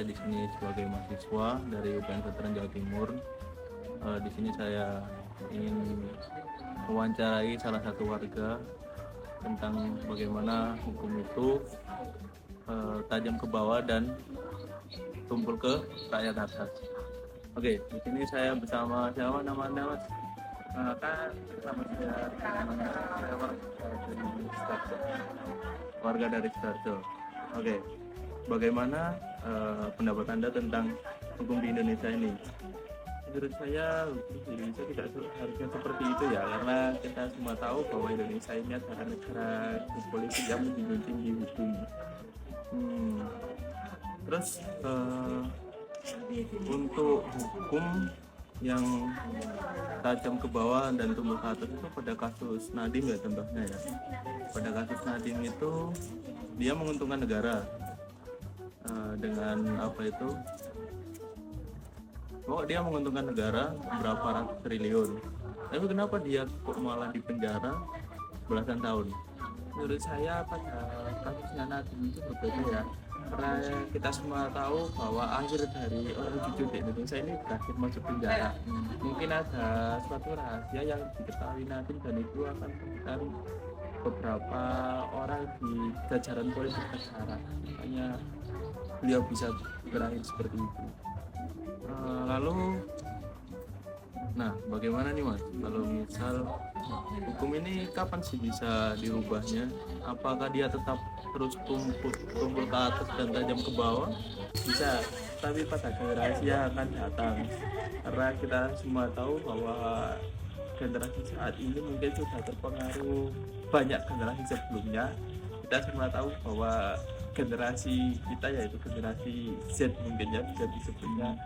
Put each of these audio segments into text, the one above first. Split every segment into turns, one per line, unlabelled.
saya di sini sebagai mahasiswa dari UPN Veteran Jawa Timur. Di sini saya ingin mewawancarai salah satu warga tentang bagaimana hukum itu tajam ke bawah dan tumpul ke rakyat atas. Oke, di sini saya bersama siapa namanya Mas? Kan nama saya warga dari Sidoarjo. Oke, bagaimana pendapat Anda tentang hukum di Indonesia ini? Menurut saya hukum di Indonesia tidak harusnya seperti itu ya, karena kita semua tahu bahwa Indonesia ini adalah negara politik yang menjunjung tinggi hukum. Terus untuk hukum yang tajam ke bawah dan tumbuh ke atas itu pada kasus Nadiem ya contohnya ya. Pada kasus Nadiem itu dia menguntungkan negara dengan apa itu? Dia menguntungkan negara berapa ratus triliun. Tapi kenapa dia kok malah dipenjara belasan tahun? Menurut saya pada kasusnya Nadiem itu berbeda ya. Karena kita semua tahu bahwa akhir dari orang jujur di Indonesia ini berakhir masuk penjara. Mungkin ada suatu rahasia yang diketahui Nadiem dan itu akan mempengaruhi beberapa orang di jajaran politik negara. Makanya beliau bisa berakhir seperti itu. Nah bagaimana nih Mas, kalau misal hukum ini kapan sih bisa dirubahnya? Apakah dia tetap terus tumpul ke atas dan tajam ke bawah? Bisa, tapi pada generasi yang akan datang, karena kita semua tahu bahwa generasi saat ini mungkin sudah terpengaruh banyak generasi sebelumnya. Kita semua tahu bahwa generasi kita yaitu generasi Z mungkin ya bisa disebutnya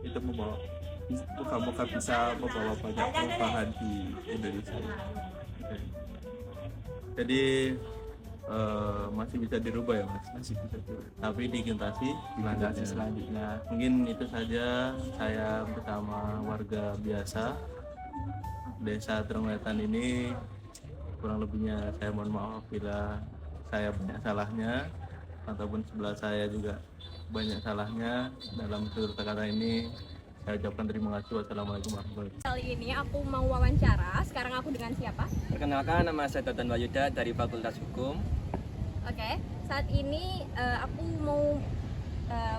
itu moga-moga bisa membawa banyak perubahan di Indonesia. Jadi masih bisa dirubah ya Mas? Masih bisa dirubah. Tapi di generasi selanjutnya. Mungkin itu saja saya bersama warga biasa Desa Trengwetan ini. Kurang lebihnya saya mohon maaf bila saya banyak salahnya ataupun sebelah saya juga banyak salahnya dalam tutur kata ini. Saya ucapkan terima kasih. Wassalamualaikum warahmatullahi wabarakatuh.
Kali ini aku mau wawancara. Sekarang aku dengan siapa?
Perkenalkan, nama saya Toton Wayuda dari Fakultas Hukum.
Oke, saat ini aku mau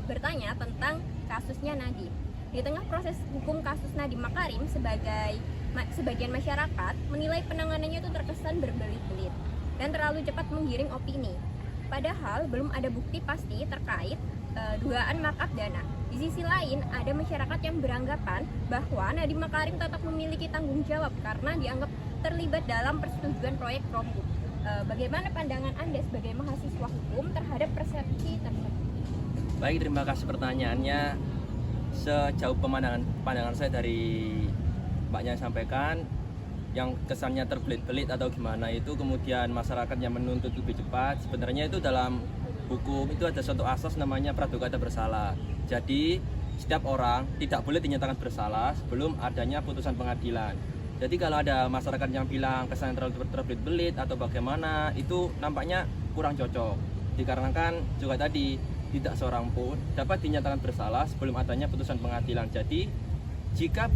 bertanya tentang kasusnya Nadiem. Di tengah proses hukum kasus Nadiem Makarim, sebagian masyarakat menilai penanganannya itu terkesan berbelit-belit dan terlalu cepat menggiring opini. Padahal belum ada bukti pasti terkait dugaan markup dana. Di sisi lain, ada masyarakat yang beranggapan bahwa Nadiem Makarim tetap memiliki tanggung jawab karena dianggap terlibat dalam persetujuan proyek Promgub. Bagaimana pandangan Anda sebagai mahasiswa hukum terhadap persepsi tersebut?
Baik, terima kasih pertanyaannya. Sejauh pandangan saya dari Mbaknya sampaikan, yang kesannya terbelit-belit atau gimana itu, kemudian masyarakat yang menuntut lebih cepat, sebenarnya itu dalam hukum itu ada suatu asas namanya praduga tak bersalah. Jadi setiap orang tidak boleh dinyatakan bersalah sebelum adanya putusan pengadilan. Jadi kalau ada masyarakat yang bilang kesannya terlalu terbelit-belit atau bagaimana, itu nampaknya kurang cocok. Dikarenakan juga tadi tidak seorang pun dapat dinyatakan bersalah sebelum adanya putusan pengadilan. Jadi jika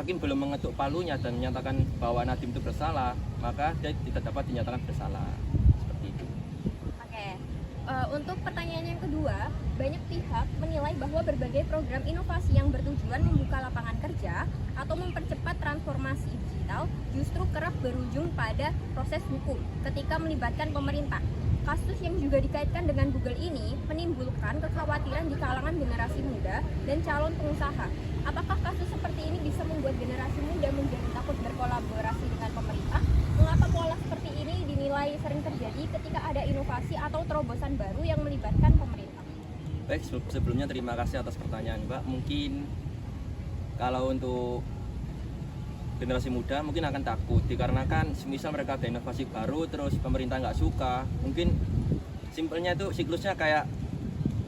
hakim belum mengetuk palunya dan menyatakan bahwa Nadiem itu bersalah, maka dia tidak dapat dinyatakan bersalah. Seperti itu.
Oke, untuk pertanyaan yang kedua, banyak pihak menilai bahwa berbagai program inovasi yang bertujuan membuka lapangan kerja atau mempercepat transformasi digital justru kerap berujung pada proses hukum ketika melibatkan pemerintah. Kasus yang juga dikaitkan dengan Google ini menimbulkan kekhawatiran di kalangan generasi muda dan calon pengusaha. Apakah kasus seperti ini bisa membuat generasi muda menjadi takut berkolaborasi dengan pemerintah? Mengapa pola seperti ini dinilai sering terjadi ketika ada inovasi atau terobosan baru yang melibatkan pemerintah?
Baik, sebelumnya terima kasih atas pertanyaan Mbak. Mungkin kalau untuk generasi muda mungkin akan takut dikarenakan semisal mereka ada inovasi baru terus pemerintah nggak suka, mungkin simpelnya itu siklusnya kayak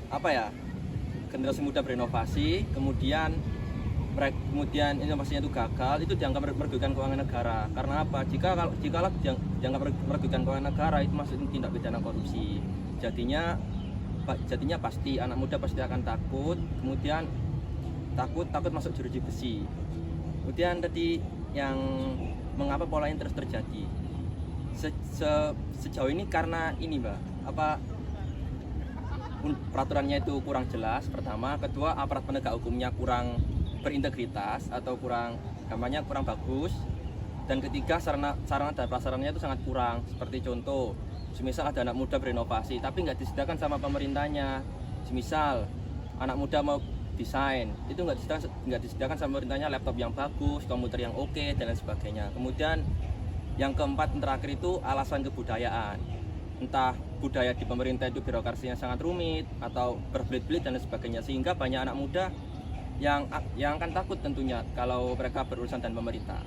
apa ya, generasi muda berinovasi kemudian inovasinya itu gagal, itu dianggap merugikan keuangan negara. Karena apa? Jika dianggap merugikan keuangan negara, itu maksudnya tindak pidana korupsi. Jadinya jadinya pasti anak muda pasti akan takut, kemudian takut masuk jeruji besi. Kemudian tadi yang mengapa pola ini terus terjadi sejauh ini karena ini Mbak, peraturannya itu kurang jelas pertama, kedua aparat penegak hukumnya kurang berintegritas atau kurang bagus, dan ketiga sarana dan prasarannya itu sangat kurang. Seperti contoh, semisal ada anak muda berinovasi tapi nggak disediakan sama pemerintahnya, semisal anak muda mau desain itu nggak disediakan sama pemerintahnya laptop yang bagus, komputer yang oke, dan lain sebagainya. Kemudian yang keempat terakhir itu alasan kebudayaan, entah budaya di pemerintah itu birokrasinya sangat rumit atau berbelit-belit dan lain sebagainya, sehingga banyak anak muda yang akan takut tentunya kalau mereka berurusan dengan pemerintah.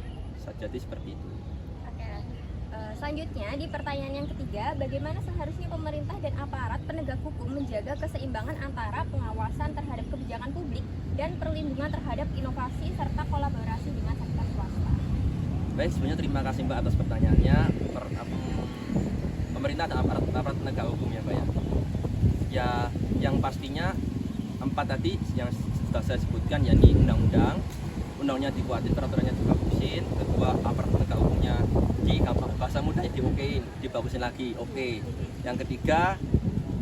Jadi seperti itu.
Oke. Selanjutnya di pertanyaan yang ketiga, bagaimana seharusnya pemerintah dan aparat penegak hukum menjaga keseimbangan antara pengawasan terhadap kebijakan publik dan perlindungan terhadap inovasi serta kolaborasi dengan sektor swasta?
Baik, sebenarnya terima kasih Mbak atas pertanyaannya. Pemerintah dan aparat penegak hukum ya Mbak ya. Ya, yang pastinya 4 tadi yang sudah saya sebutkan, yakni undangnya dikuatin, peraturannya dibagusin, kedua aparat penegak hukumnya bahasa mudahnya dibagusin lagi, oke. Yang ketiga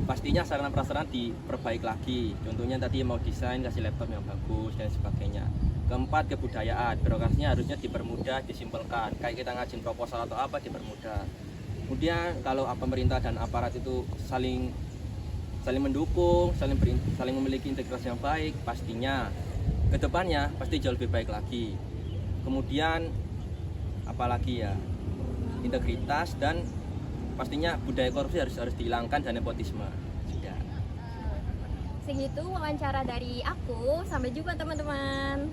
pastinya sarana prasarana diperbaik lagi, contohnya tadi mau desain kasih laptop yang bagus dan sebagainya. Keempat, kebudayaan, birokrasinya harusnya dipermudah, disimpelkan, kayak kita ngajin proposal atau apa dipermudah. Kemudian kalau pemerintah dan aparat itu saling mendukung, saling memiliki integritas yang baik, pastinya kedepannya pasti jauh lebih baik lagi. Kemudian apalagi ya, integritas, dan pastinya budaya korupsi harus dihilangkan, dan nepotisme. Sudah.
Segitu wawancara dari aku, sampai jumpa teman-teman.